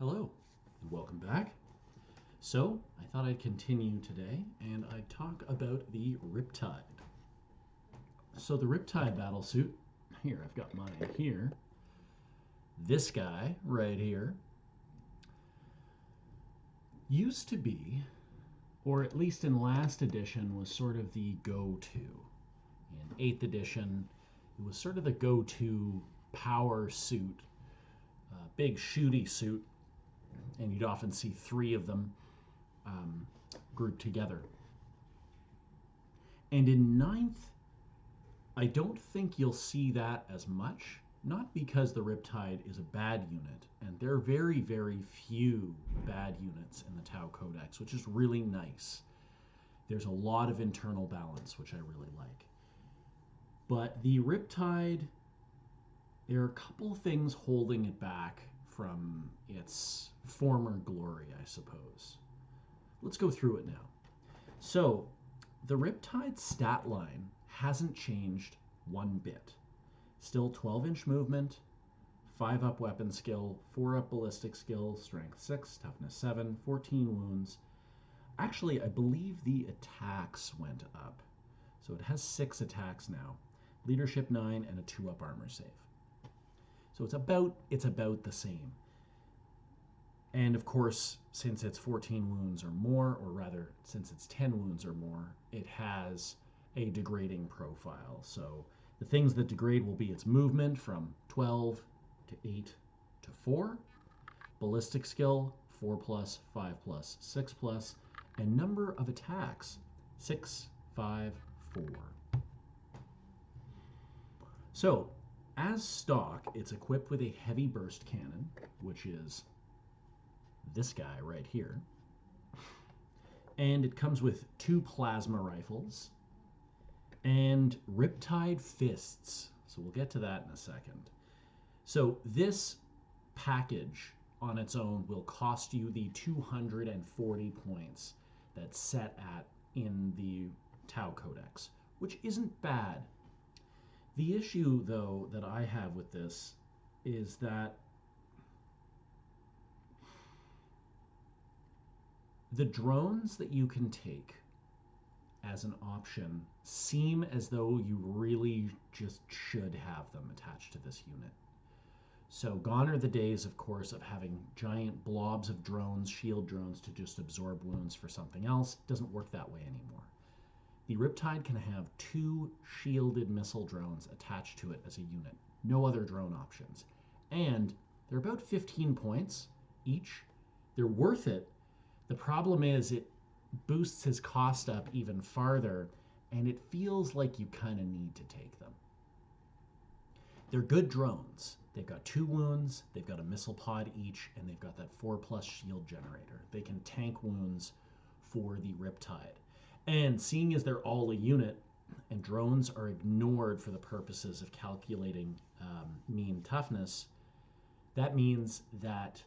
Hello, and welcome back. So, I thought I'd continue today and I'd talk about the Riptide. So, the Riptide Battlesuit, here, I've got mine here. This guy right here used to be, or at least in last edition, was sort of the go to. In 8th edition, it was sort of the go to power suit, big shooty suit, and you'd often see three of them grouped together. And in 9th, I don't think you'll see that as much, not because the Riptide is a bad unit, and there are very, very few bad units in the Tau Codex, which is really nice. There's a lot of internal balance, which I really like. But the Riptide, there are a couple things holding it back from its former glory, I suppose. Let's go through it now. So, the Riptide stat line hasn't changed one bit. Still 12-inch movement, 5 up weapon skill, 4 up ballistic skill, strength 6, toughness 7, 14 wounds. Actually, I believe the attacks went up. So it has 6 attacks now. Leadership 9 and a 2 up armor save. So it's about the same. And of course, since it's 14 wounds or more, or rather, since it's 10 wounds or more, it has a degrading profile. So the things that degrade will be its movement from 12 to 8 to 4, ballistic skill 4+, 5+, 6+, and number of attacks 6, 5, 4. So as stock, it's equipped with a heavy burst cannon, which is this guy right here. And it comes with 2 plasma rifles and Riptide Fists. So we'll get to that in a second. So this package on its own will cost you the 240 points that's set at in the Tau Codex, which isn't bad. The issue, though, that I have with this is that the drones that you can take as an option seem as though you really just should have them attached to this unit. So gone are the days, of course, of having giant blobs of drones, shield drones, to just absorb wounds for something else. It doesn't work that way anymore. The Riptide can have 2 shielded missile drones attached to it as a unit. No other drone options. And they're about 15 points each. They're worth it. The problem is it boosts his cost up even farther, and it feels like you kind of need to take them. They're good drones. They've got 2 wounds, they've got a missile pod each, and they've got that 4+ shield generator. They can tank wounds for the Riptide. And seeing as they're all a unit, and drones are ignored for the purposes of calculating mean toughness, that means that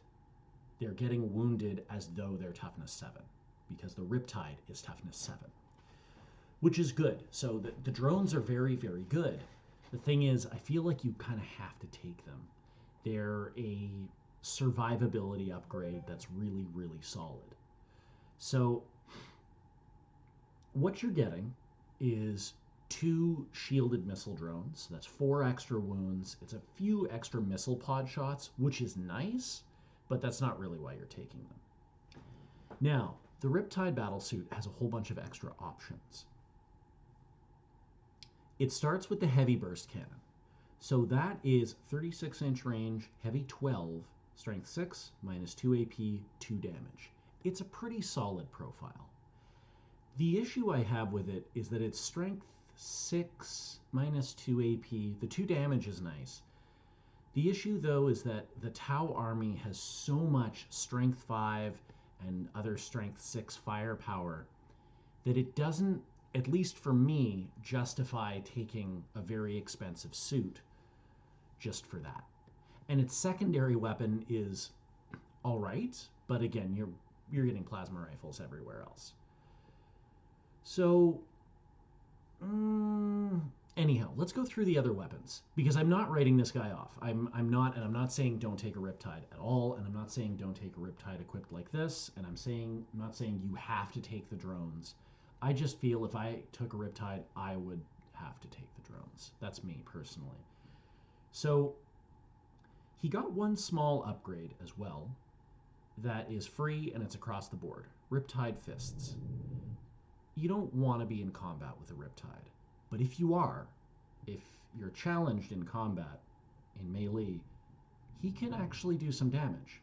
they're getting wounded as though they're toughness 7, because the Riptide is toughness 7, which is good. So the drones are very, very good. The thing is, I feel like you kind of have to take them. They're a survivability upgrade that's really, really solid. So what you're getting is 2 shielded missile drones. That's 4 extra wounds. It's a few extra missile pod shots, which is nice, but that's not really why you're taking them. Now, the Riptide Battlesuit has a whole bunch of extra options. It starts with the heavy burst cannon. So that is 36-inch range, heavy 12, strength 6, -2 AP, 2 damage. It's a pretty solid profile. The issue I have with it is that it's strength 6, -2 AP. The 2 damage is nice. The issue, though, is that the Tau army has so much strength 5 and other strength 6 firepower that it doesn't, at least for me, justify taking a very expensive suit just for that. And its secondary weapon is all right, but again, you're getting plasma rifles everywhere else. So Anyhow, let's go through the other weapons because I'm not writing this guy off. I'm not, and I'm not saying don't take a Riptide at all, and I'm not saying don't take a Riptide equipped like this, and I'm not saying you have to take the drones. I just feel if I took a Riptide, I would have to take the drones. That's me personally. So he got one small upgrade as well that is free and it's across the board. Riptide Fists. You don't want to be in combat with a Riptide. But if you are, if you're challenged in combat, in melee, he can actually do some damage.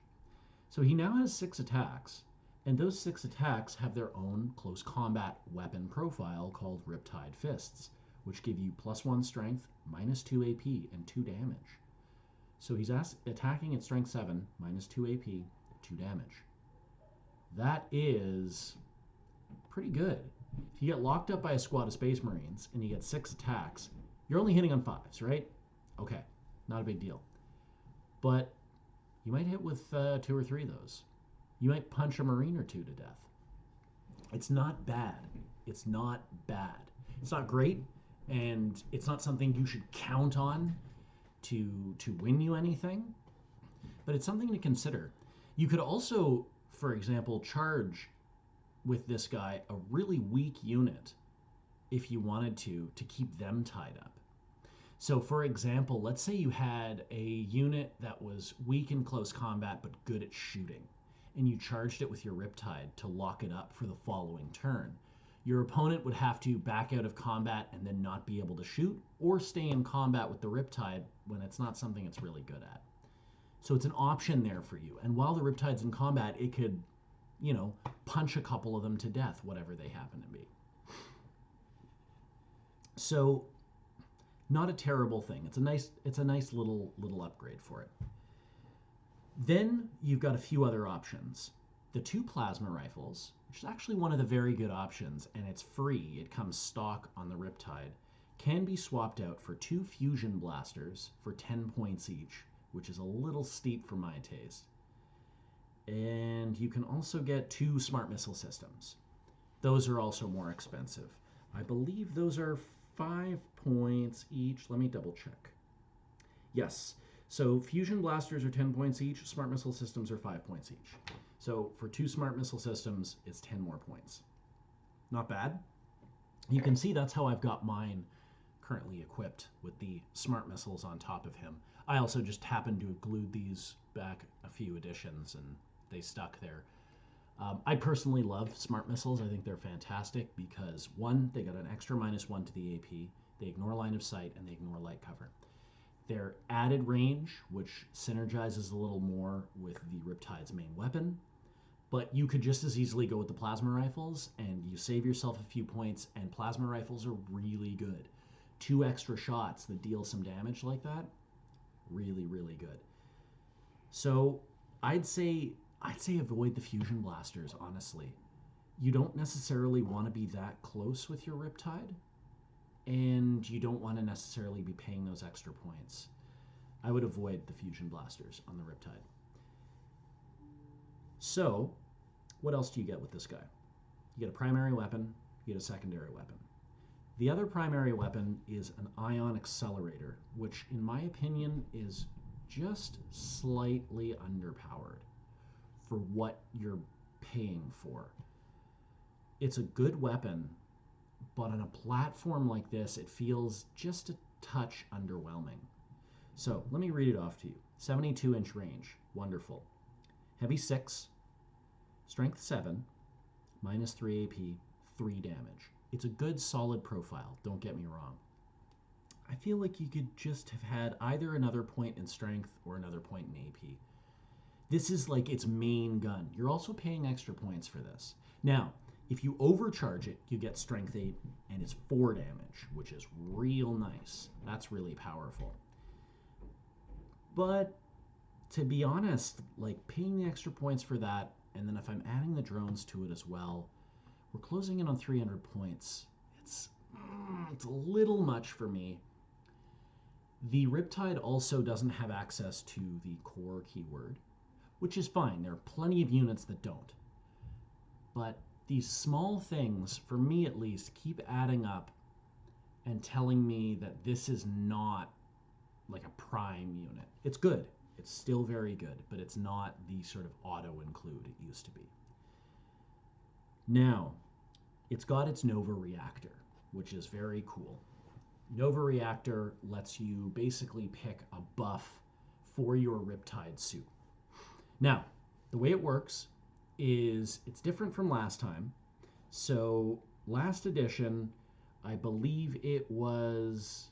So he now has 6 attacks, and those 6 attacks have their own close combat weapon profile called Riptide Fists, which give you +1 strength, -2 AP, and 2 damage. So he's attacking at strength 7, -2 AP, 2 damage. That is pretty good. If you get locked up by a squad of Space Marines and you get 6 attacks, you're only hitting on 5s, right? Okay, not a big deal. But you might hit with 2 or 3 of those. You might punch a Marine or 2 to death. It's not bad. It's not bad. It's not great, and it's not something you should count on to win you anything, but it's something to consider. You could also, for example, charge with this guy a really weak unit if you wanted to keep them tied up. So for example, let's say you had a unit that was weak in close combat but good at shooting, and you charged it with your Riptide to lock it up for the following turn. Your opponent would have to back out of combat and then not be able to shoot, or stay in combat with the Riptide when it's not something it's really good at. So it's an option there for you. And while the Riptide's in combat, it could, punch a couple of them to death, whatever they happen to be. So not a terrible thing. It's a nice little upgrade for it. Then you've got a few other options. The 2 plasma rifles, which is actually one of the very good options, and it's free. It comes stock on the Riptide, can be swapped out for 2 fusion blasters for 10 points each, which is a little steep for my taste. And you can also get 2 smart missile systems. Those are also more expensive. I believe those are 5 points each. Let me double check. Yes, so fusion blasters are 10 points each, smart missile systems are 5 points each. So for 2 smart missile systems, it's 10 more points. Not bad. You can see that's how I've got mine currently equipped, with the smart missiles on top of him. I also just happened to have glued these back a few editions and they stuck there. I personally love smart missiles. I think they're fantastic because, 1, they got an extra -1 to the AP, they ignore line of sight, and they ignore light cover. Their added range, which synergizes a little more with the Riptide's main weapon, but you could just as easily go with the plasma rifles and you save yourself a few points, and plasma rifles are really good. 2 extra shots that deal some damage like that, really, really good. So I'd say avoid the fusion blasters, honestly. You don't necessarily want to be that close with your Riptide, and you don't want to necessarily be paying those extra points. I would avoid the fusion blasters on the Riptide. So, what else do you get with this guy? You get a primary weapon, you get a secondary weapon. The other primary weapon is an ion accelerator, which in my opinion is just slightly underpowered for what you're paying for. It's a good weapon, but on a platform like this, it feels just a touch underwhelming. So let me read it off to you. 72-inch range, wonderful. Heavy 6, strength 7, -3 AP, 3 damage. It's a good solid profile, don't get me wrong. I feel like you could just have had either another point in strength or another point in AP. This is like its main gun. You're also paying extra points for this. Now, if you overcharge it, you get strength 8 and it's 4 damage, which is real nice. That's really powerful. But to be honest, like paying the extra points for that, and then if I'm adding the drones to it as well, we're closing in on 300 points. It's a little much for me. The Riptide also doesn't have access to the core keyword, which is fine. There are plenty of units that don't. But these small things, for me at least, keep adding up and telling me that this is not like a prime unit. It's good. It's still very good, but it's not the sort of auto include it used to be. Now, it's got its Nova Reactor, which is very cool. Nova Reactor lets you basically pick a buff for your Riptide suit. Now, the way it works is it's different from last time. So, last edition, I believe it was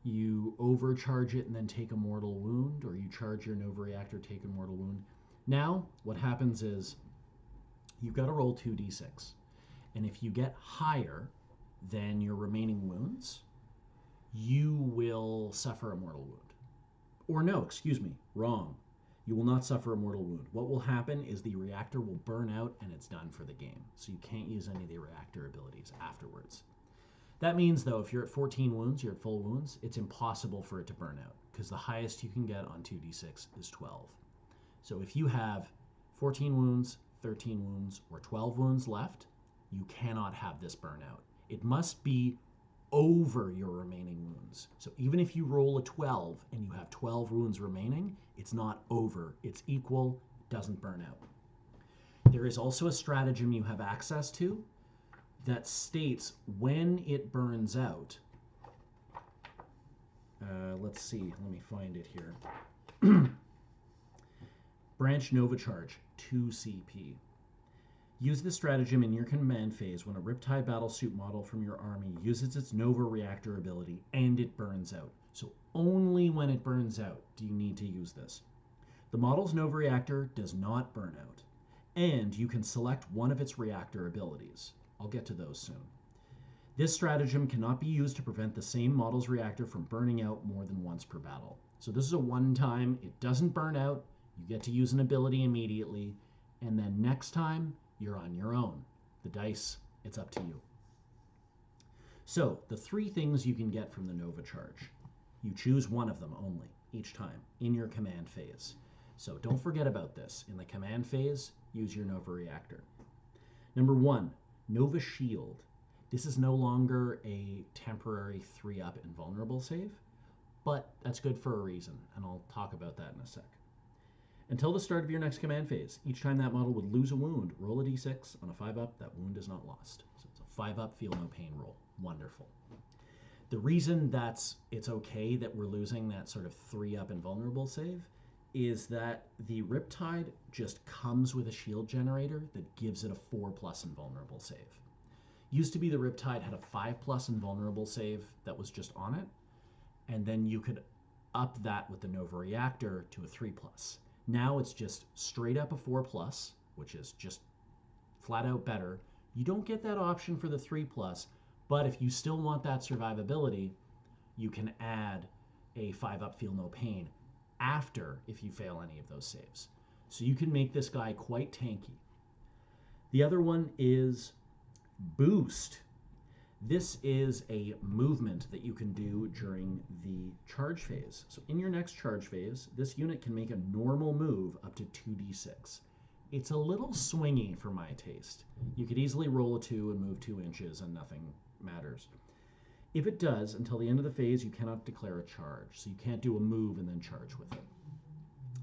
you overcharge it and then take a mortal wound, or you charge your Nova Reactor, take a mortal wound. Now, what happens is you've got to roll 2d6. And if you get higher than your remaining wounds, you will suffer a mortal wound. Or no, excuse me, wrong. You will not suffer a mortal wound. What will happen is the reactor will burn out and it's done for the game. So you can't use any of the reactor abilities afterwards. That means, though, if you're at 14 wounds, you're at full wounds, it's impossible for it to burn out because the highest you can get on 2d6 is 12. So if you have 14 wounds, 13 wounds, or 12 wounds left, you cannot have this burn out. It must be over your remaining wounds. So even if you roll a 12 and you have 12 wounds remaining, it's not over. It's equal, doesn't burn out. There is also a stratagem you have access to that states when it burns out. Let's see, let me find it here. Branch Nova Charge, 2 CP. Use this stratagem in your command phase when a Riptide Battlesuit model from your army uses its Nova Reactor ability and it burns out. So only when it burns out do you need to use this. The model's Nova Reactor does not burn out, and you can select one of its reactor abilities. I'll get to those soon. This stratagem cannot be used to prevent the same model's reactor from burning out more than once per battle. So this is a one-time, it doesn't burn out, you get to use an ability immediately, and then next time, you're on your own. The dice, it's up to you. So, the 3 things you can get from the Nova Charge. You choose one of them only, each time, in your command phase. So don't forget about this. In the command phase, use your Nova Reactor. Number 1, Nova Shield. This is no longer a temporary 3-up invulnerable save, but that's good for a reason, and I'll talk about that in a sec. Until the start of your next command phase, each time that model would lose a wound, roll a d6. On a 5-up, that wound is not lost. So it's a 5-up, feel no pain roll. Wonderful. The reason it's okay that we're losing that sort of 3-up invulnerable save is that the Riptide just comes with a shield generator that gives it a 4+ invulnerable save. Used to be the Riptide had a 5+ invulnerable save that was just on it, and then you could up that with the Nova Reactor to a 3+. Now it's just straight up a 4+, which is just flat out better. You don't get that option for the 3+, but if you still want that survivability, you can add a 5-up feel no pain after if you fail any of those saves. So you can make this guy quite tanky. The other one is Boost. This is a movement that you can do during the charge phase. So in your next charge phase, this unit can make a normal move up to 2d6. It's a little swingy for my taste. You could easily roll a 2 and move 2 inches and nothing matters. If it does, until the end of the phase, you cannot declare a charge. So you can't do a move and then charge with it.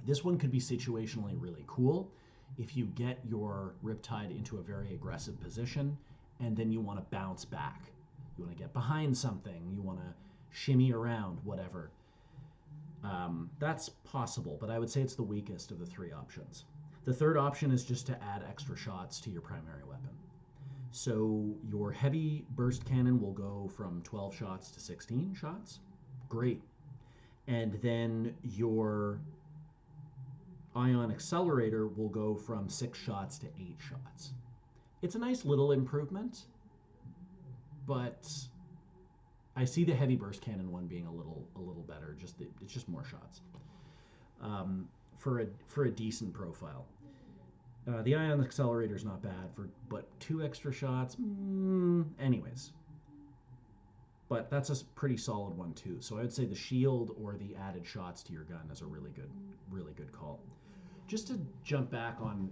This one could be situationally really cool if you get your Riptide into a very aggressive position and then you want to bounce back. You want to get behind something, you want to shimmy around, whatever. That's possible, but I would say it's the weakest of the 3 options. The third option is just to add extra shots to your primary weapon. So your heavy burst cannon will go from 12 shots to 16 shots. Great. And then your ion accelerator will go from 6 shots to 8 shots. It's a nice little improvement, but I see the heavy burst cannon one being a little better. It's just more shots for a decent profile. The ion accelerator is not bad but 2 extra shots. Anyways, but that's a pretty solid one too. So I would say the shield or the added shots to your gun is a really good call. Just to jump back on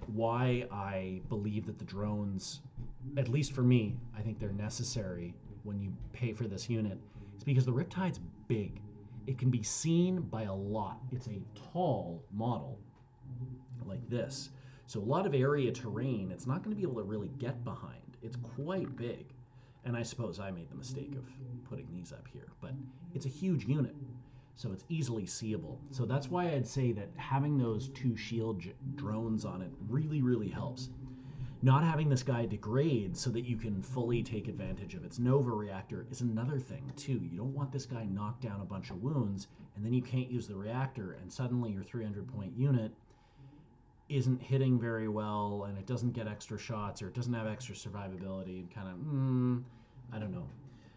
why I believe that the drones, at least for me, I think they're necessary when you pay for this unit is because the Riptide's big. It can be seen by a lot. It's a tall model like this. So a lot of area terrain, it's not going to be able to really get behind. It's quite big. And I suppose I made the mistake of putting these up here, but it's a huge unit. So it's easily seeable. So that's why I'd say that having those two shield drones on it really, really helps. Not having this guy degrade so that you can fully take advantage of its Nova reactor is another thing too. You don't want this guy knocked down a bunch of wounds and then you can't use the reactor and suddenly your 300-point unit isn't hitting very well and it doesn't get extra shots or it doesn't have extra survivability and kind of, I don't know.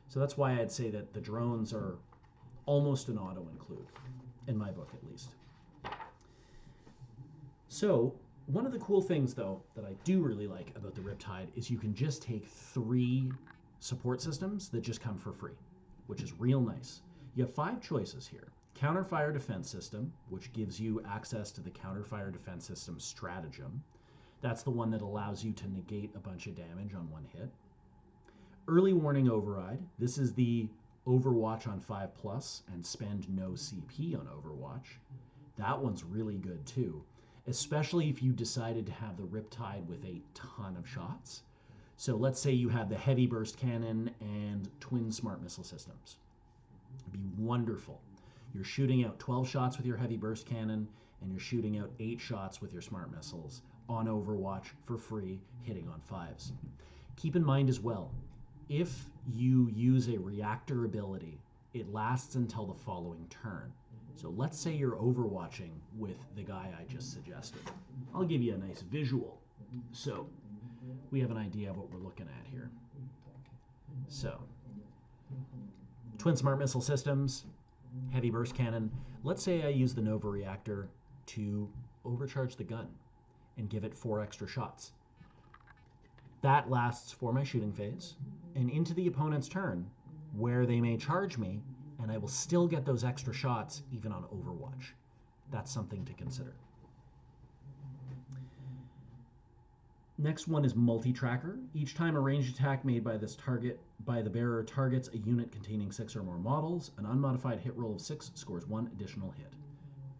So that's why I'd say that the drones are almost an auto include, in my book at least. So one of the cool things, though, that I do really like about the Riptide is you can just take 3 support systems that just come for free, which is real nice. You have 5 choices here. Counter Fire Defense System, which gives you access to the Counter Fire Defense System stratagem. That's the one that allows you to negate a bunch of damage on one hit. Early Warning Override. This is the Overwatch on 5+ and spend no CP on Overwatch. That one's really good too, especially if you decided to have the Riptide with a ton of shots. So let's say you have the Heavy Burst Cannon and twin smart missile systems. It'd be wonderful. You're shooting out 12 shots with your Heavy Burst Cannon and you're shooting out 8 shots with your smart missiles on Overwatch for free, hitting on 5s. Keep in mind as well, if you use a reactor ability, it lasts until the following turn. So let's say you're overwatching with the guy I just suggested. I'll give you a nice visual. So we have an idea of what we're looking at here. So twin smart missile systems, heavy burst cannon. Let's say I use the Nova reactor to overcharge the gun and give it 4 extra shots. That lasts for my shooting phase and into the opponent's turn where they may charge me and I will still get those extra shots even on Overwatch. That's something to consider. Next one is multi-tracker. Each time a ranged attack made by the bearer targets a unit containing 6 or more models, an unmodified hit roll of 6 scores 1 additional hit.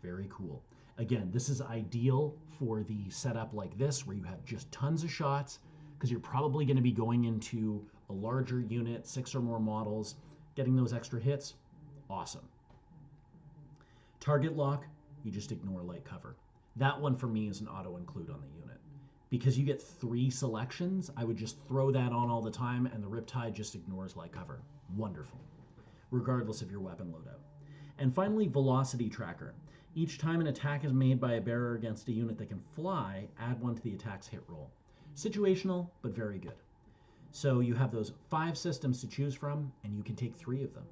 Very cool. Again, this is ideal for the setup like this where you have just tons of shots because you're probably going to be going into a larger unit, 6 or more models, getting those extra hits. Awesome. Target lock, you just ignore light cover. That one for me is an auto include on the unit. Because you get 3 selections, I would just throw that on all the time and the Riptide just ignores light cover. Wonderful. Regardless of your weapon loadout. And finally, velocity tracker. Each time an attack is made by a bearer against a unit that can fly, add 1 to the attack's hit roll. Situational, but very good. So you have those 5 systems to choose from, and you can take 3 of them.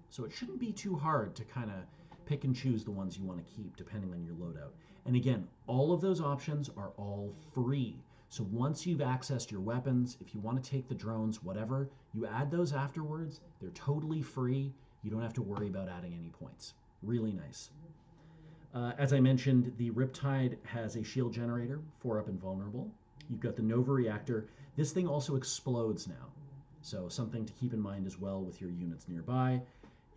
So it shouldn't be too hard to kind of pick and choose the ones you want to keep depending on your loadout. And again, all of those options are all free. So once you've accessed your weapons, if you want to take the drones, whatever, you add those afterwards. They're totally free. You don't have to worry about adding any points. Really nice. As I mentioned, the Riptide has a shield generator, 4-up and vulnerable. You've got the Nova reactor. This thing also explodes now. So something to keep in mind as well with your units nearby.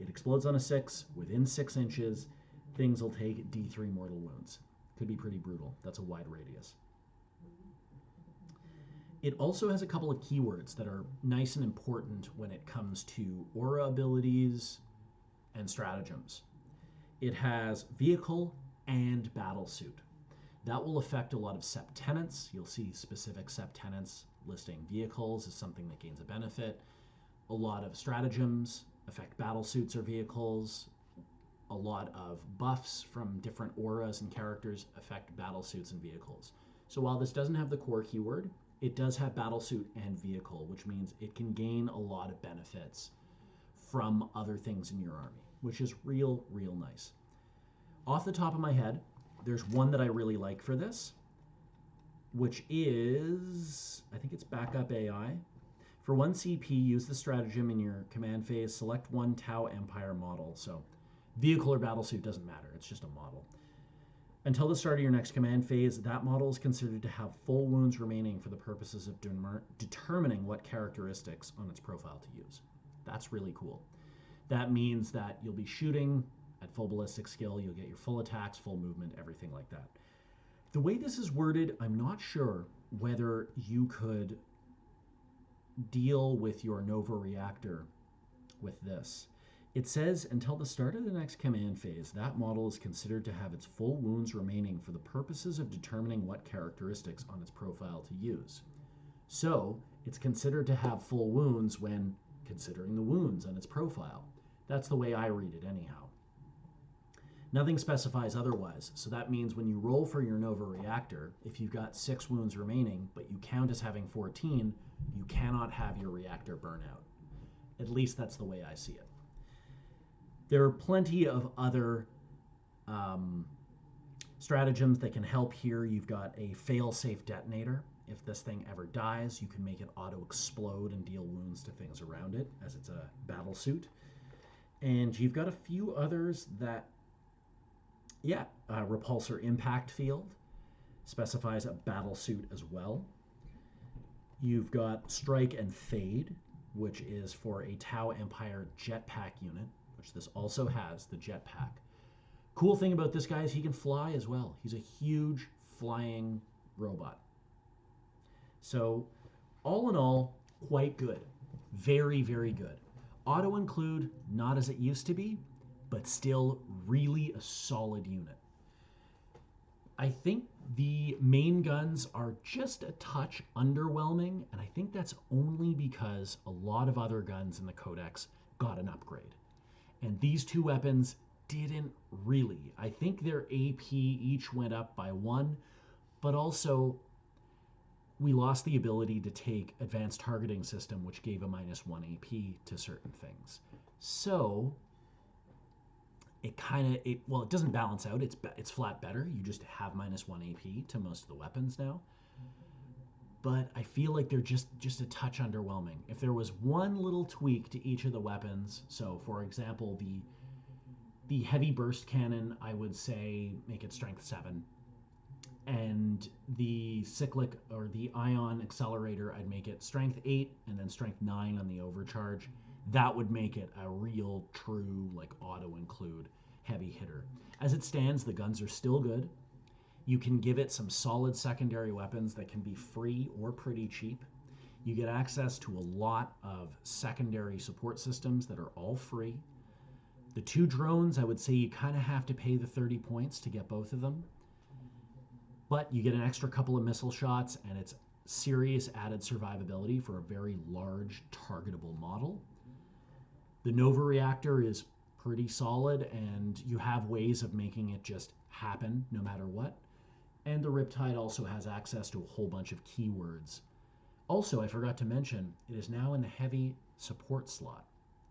It explodes on a 6 within 6 inches. Things will take D3 mortal wounds. Could be pretty brutal. That's a wide radius. It also has a couple of keywords that are nice and important when it comes to aura abilities and stratagems. It has vehicle and battlesuit. That will affect a lot of sept tenants. You'll see specific sept tenants listing vehicles as something that gains a benefit. A lot of stratagems affect battlesuits or vehicles. A lot of buffs from different auras and characters affect battlesuits and vehicles. So while this doesn't have the core keyword, it does have battlesuit and vehicle, which means it can gain a lot of benefits from other things in your army, which is real nice. Off the top of my head, there's one that I really like for this, which is, I think it's Backup AI. For 1 CP, use the stratagem in your command phase, select 1 Tau Empire model. So vehicle or battlesuit doesn't matter, it's just a model. Until the start of your next command phase, that model is considered to have full wounds remaining for the purposes of determining what characteristics on its profile to use. That's really cool. That means that you'll be shooting at full ballistic skill, you'll get your full attacks, full movement, everything like that. The way this is worded, I'm not sure whether you could deal with your Nova Reactor with this. It says, until the start of the next command phase, that model is considered to have its full wounds remaining for the purposes of determining what characteristics on its profile to use. So, it's considered to have full wounds when considering the wounds on its profile. That's the way I read it anyhow. Nothing specifies otherwise, so that means when you roll for your Nova Reactor, if you've got 6 wounds remaining, but you count as having 14, you cannot have your reactor burn out. At least that's the way I see it. There are plenty of other stratagems that can help here. You've got a fail-safe detonator. If this thing ever dies, you can make it auto-explode and deal wounds to things around it, as it's a battlesuit. And you've got a few others that, repulsor impact field specifies a battlesuit as well. You've got strike and fade, which is for a Tau Empire jetpack unit, which this also has, the jetpack. Cool thing about this guy is he can fly as well. He's a huge flying robot. So all in all, quite good. Very, very good. Auto-include, not as it used to be, but still really a solid unit. I think the main guns are just a touch underwhelming, and I think that's only because a lot of other guns in the Codex got an upgrade. And these two weapons didn't really. I think their AP each went up by 1, but also we lost the ability to take advanced targeting system, which gave a -1 AP to certain things. So it doesn't balance out. It's flat better. You just have -1 AP to most of the weapons now. But I feel like they're just a touch underwhelming. If there was one little tweak to each of the weapons, so for example, the heavy burst cannon, I would say make it strength 7. And the cyclic or the ion accelerator, I'd make it strength 8 and then strength 9 on the overcharge. That would make it a real true auto-include heavy hitter. As it stands, the guns are still good. You can give it some solid secondary weapons that can be free or pretty cheap. You get access to a lot of secondary support systems that are all free. The 2 drones, I would say you kind of have to pay the 30 points to get both of them. But you get an extra couple of missile shots, and it's serious added survivability for a very large targetable model. The Nova Reactor is pretty solid, and you have ways of making it just happen no matter what. And the Riptide also has access to a whole bunch of keywords. Also, I forgot to mention, it is now in the heavy support slot.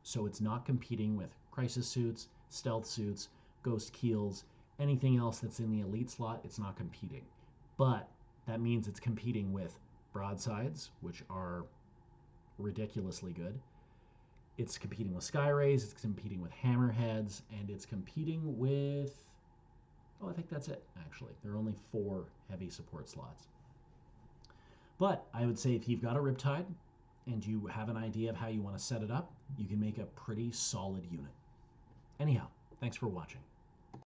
So it's not competing with crisis suits, stealth suits, ghost keels, anything else that's in the elite slot. It's not competing. But that means it's competing with broadsides, which are ridiculously good. It's competing with skyrays, it's competing with hammerheads, and it's competing with... I think that's it, actually. There are only 4 heavy support slots. But I would say if you've got a Riptide and you have an idea of how you want to set it up, you can make a pretty solid unit. Anyhow, thanks for watching.